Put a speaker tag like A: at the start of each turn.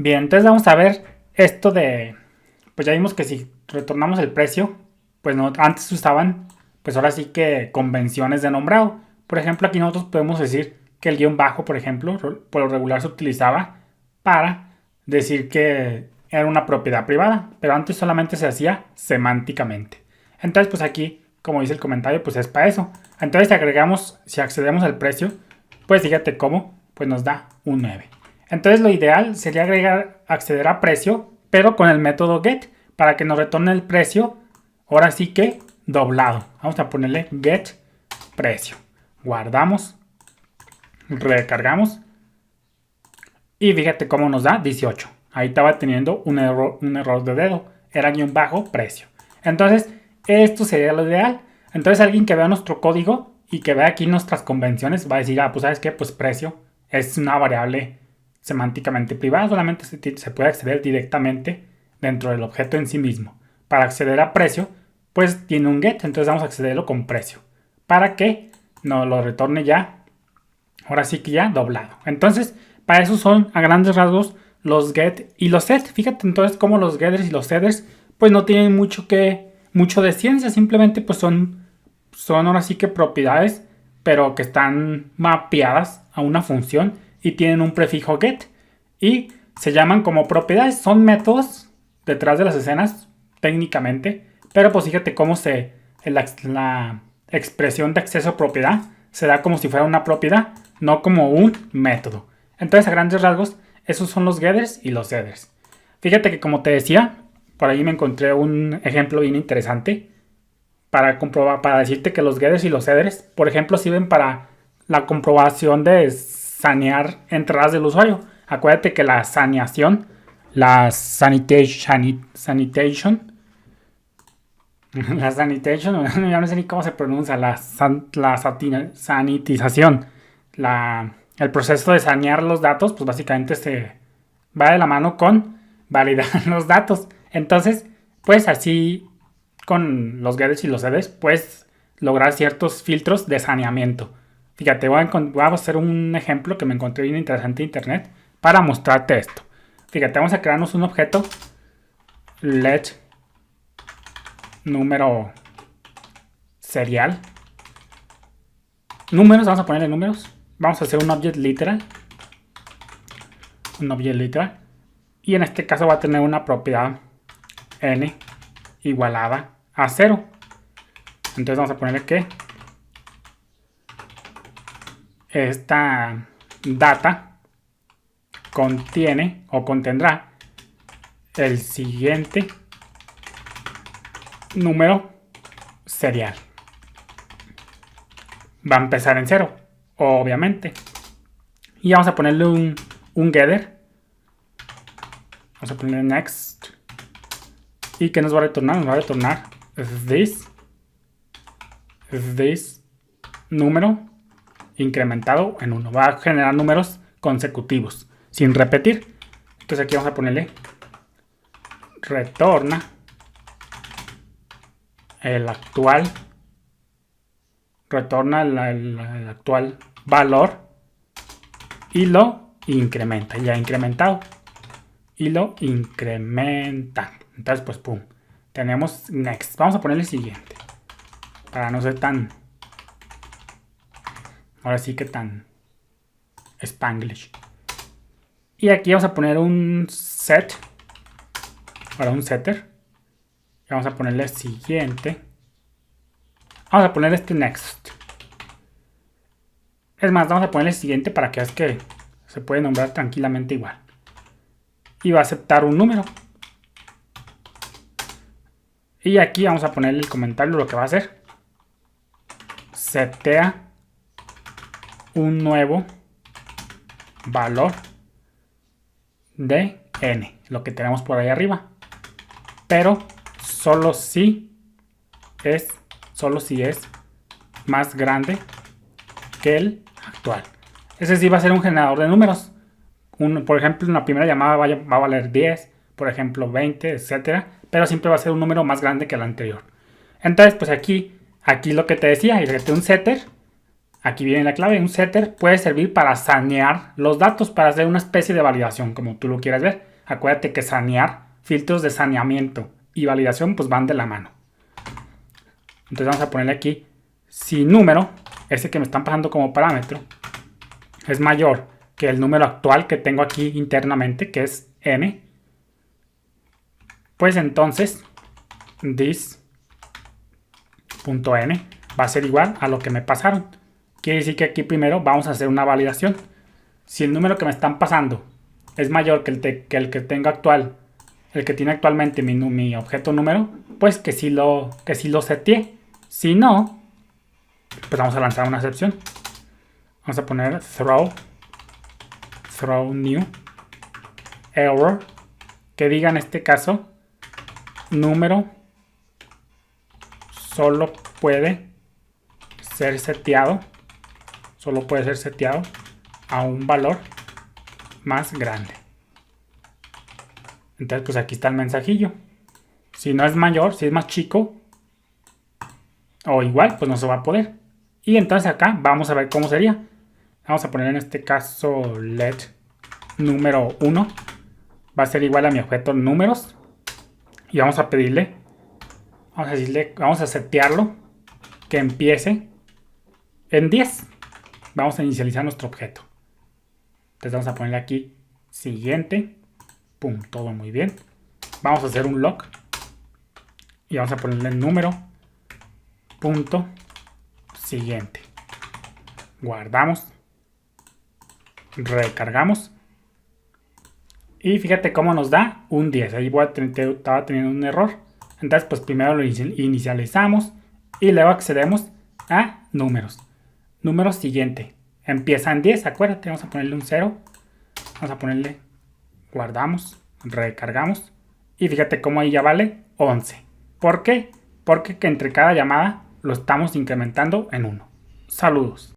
A: Bien, entonces vamos a ver esto de, pues ya vimos que si retornamos el precio, pues no, antes usaban, pues ahora sí que convenciones de nombrado. Por ejemplo, aquí nosotros podemos decir que el guión bajo, por ejemplo, por lo regular se utilizaba para decir que era una propiedad privada, pero antes solamente se hacía semánticamente. Entonces, pues aquí, como dice el comentario, pues es para eso. Entonces, si accedemos al precio, pues fíjate cómo, pues nos da un 9. Entonces lo ideal sería acceder a precio, pero con el método get, para que nos retorne el precio, ahora sí que doblado. Vamos a ponerle get precio. Guardamos, recargamos y fíjate cómo nos da 18. Ahí estaba teniendo un error de dedo. Era guión bajo precio. Entonces, esto sería lo ideal. Entonces, alguien que vea nuestro código y que vea aquí nuestras convenciones va a decir, pues sabes qué, pues precio es una variable semánticamente privada. Solamente se puede acceder directamente dentro del objeto en sí mismo. Para acceder a precio, pues tiene un get. Entonces vamos a accederlo con precio. Para que nos lo retorne ya. Ahora sí que ya doblado. Entonces, para eso son a grandes rasgos los get y los set. Fíjate entonces cómo los getters y los setters pues no tienen mucho de ciencia, simplemente pues son ahora sí que propiedades, pero que están mapeadas a una función y tienen un prefijo get y se llaman como propiedades, son métodos detrás de las escenas técnicamente, pero pues fíjate cómo la expresión de acceso a propiedad se da como si fuera una propiedad, no como un método. Entonces, a grandes rasgos, esos son los getters y los setters. Fíjate que como te decía, por ahí me encontré un ejemplo bien interesante para comprobar, para decirte que los getters y los setters, por ejemplo, sirven para la comprobación de sanear entradas del usuario. Acuérdate que la saneación, la sanitation, la sanitation, ya no sé ni cómo se pronuncia, sanitización, el proceso de sanear los datos, pues básicamente se va de la mano con validar los datos. Entonces, pues así con los getters y los setters, puedes lograr ciertos filtros de saneamiento. Fíjate, voy a hacer un ejemplo que me encontré bien interesante en internet para mostrarte esto. Fíjate, vamos a crearnos un objeto let número serial. Números, vamos a ponerle números. Vamos a hacer un object literal. Un object literal. Y en este caso va a tener una propiedad n igualada a 0. Entonces vamos a ponerle que esta data contiene o contendrá el siguiente número serial. Va a empezar en 0, obviamente. Y vamos a ponerle un getter. Vamos a ponerle next. ¿Y qué nos va a retornar? Nos va a retornar this número incrementado en 1. Va a generar números consecutivos sin repetir. Entonces aquí vamos a ponerle retorna el actual valor y lo incrementa. Ya incrementado y lo incrementa. Entonces pues pum, tenemos next. Vamos a ponerle siguiente para no ser tan, ahora sí que tan Spanglish. Y aquí vamos a poner un set, para un setter. Y vamos a ponerle siguiente. Vamos a poner este next. Es más, vamos a ponerle siguiente para que veas que se puede nombrar tranquilamente igual. Y va a aceptar un número. Y aquí vamos a ponerle el comentario, lo que va a hacer. Setea un nuevo valor de n, lo que tenemos por ahí arriba. Pero solo si es más grande que el actual. Ese sí va a ser un generador de números. Por ejemplo, en la primera llamada va a valer 10, por ejemplo 20, etcétera, pero siempre va a ser un número más grande que el anterior. Entonces, pues aquí lo que te decía, un setter Aquí viene la clave. Un setter puede servir para sanear los datos, para hacer una especie de validación, como tú lo quieras ver. Acuérdate que sanear, filtros de saneamiento y validación pues van de la mano. Entonces vamos a ponerle aquí, si número, ese que me están pasando como parámetro, es mayor que el número actual que tengo aquí internamente, que es n, pues entonces this.n va a ser igual a lo que me pasaron. Quiere decir que aquí primero vamos a hacer una validación. Si el número que me están pasando es mayor que el que tengo actual, el que tiene actualmente mi objeto número, pues que sí lo seteé. Si no, pues vamos a lanzar una excepción. Vamos a poner throw new error, que diga en este caso número solo puede ser seteado a un valor más grande. Entonces pues aquí está el mensajillo. Si no es mayor, si es más chico o igual, pues no se va a poder. Y entonces acá vamos a ver cómo sería. Vamos a poner en este caso let número 1 va a ser igual a mi objeto números. Y vamos a pedirle, vamos a setearlo que empiece en 10. Vamos a inicializar nuestro objeto. Entonces vamos a ponerle aquí siguiente. Pum, todo muy bien. Vamos a hacer un log. Y vamos a ponerle número punto siguiente. Guardamos. Recargamos. Y fíjate cómo nos da un 10. Ahí estaba teniendo un error. Entonces pues primero lo inicializamos. Y luego accedemos a números. Número siguiente. Empieza en 10, acuérdate. Vamos a ponerle un 0. Vamos a ponerle, guardamos, recargamos. Y fíjate cómo ahí ya vale 11. ¿Por qué? Porque entre cada llamada lo estamos incrementando en 1. Saludos.